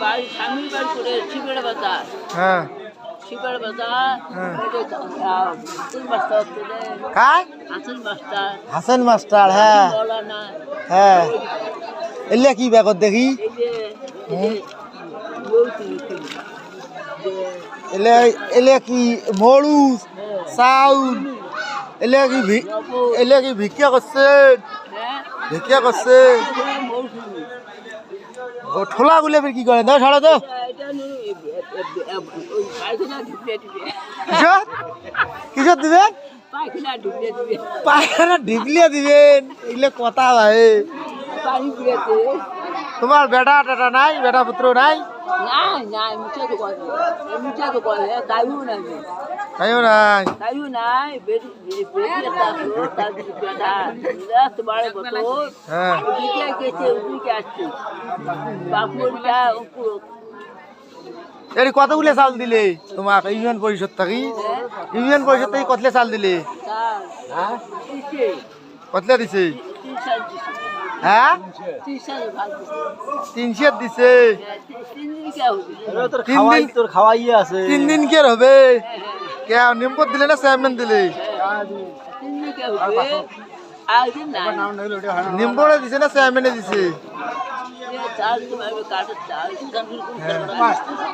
বাড়ি স্বামীর বাড়ি করে শিবের বাজার। হ্যাঁ শিবের বাজার হাসান মাস্টার কায় হাসান মাস্টার হাসান মাস্টার হ্যাঁ মৌলানা হ্যাঁ এলে কি ব্যাগত দেখি এই যে এলে এলে কি মরুচ চাউল এলে কি ভিক্ষা করছে ভিক্ষা করছে ও ঠোলা গুলে কি করে দাও ছাড়ো তো কিসত কিসত দিবেন পায়খানা ঢিকলিয়ে দিবেন এগুলো কথা ভাই তোমার বেটা টেটা নাই বেটা পুত্র নাই তাইও নাই হ্যাঁ এর কতগুলো চাল দিলে তোমার ইউনিয়ন পরিষদ থাকি ইউনিয়ন পরিষদ থেকে কতলে চাল দিলে কতলে দিছে হ্যাঁ 300 দিছে 3 দিন কে হবে কে নিম্বর দিলে না চেয়ারম্যান দিলে নিম্বরে দিছে না চেয়ারম্যানে দিছে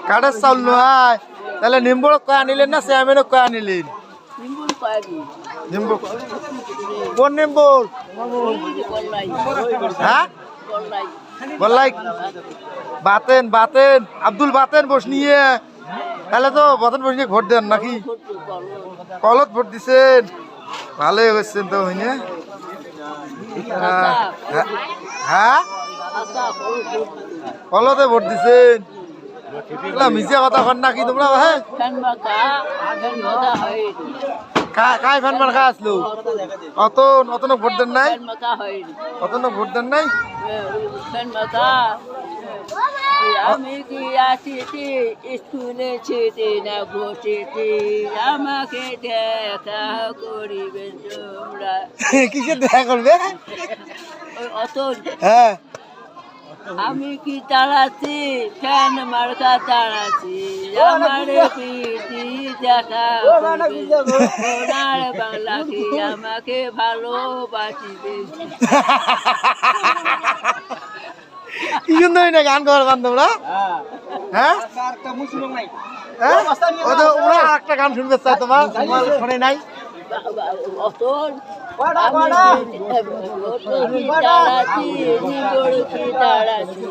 কাঠের চাউল নয় তাহলে নিম্বর কয়ে আনিলেন না চেয়ারম্যানে কয়ে আনিলেন নিম্বর কোন নিম্বর হ্যাঁ বললাই বাতেন বাতেন আব্দুল বাতেন বস নিয়ে তাহলে তো বাতেন বস নিয়ে ভোট দেন নাকি কলত ভোট দিছেন ভালোই হয়েছেন তো হইনে হ্যাঁ কলতে ভোট দিছেন মিছে কথা কর নাকি তোমরা হ্যাঁ কায় ফ্যান মার্কা আসলো অত অতন ভোট দেন নাই অতন ভোট দেন নাই আমি কি আসিতে স্কুলে ছেড়ে না বসেতে আমাকে দেখা করিবেন তোমরা কিসে দেখা করবে অত হ্যাঁ আমি কি তাড়াচ্ছি ফ্যান মার্কা তাড়াচ্ছি আমার পিঠি দেখা সোনার বাংলা কি আমাকে ভালোবাসিবে কি সুন্দর না গান করার গান তোমরা হ্যাঁ ওরা একটা গান শুনবে চাই তোমার শোনে নাই অতন তাড়াচ্ছি তাড়াচ্ছি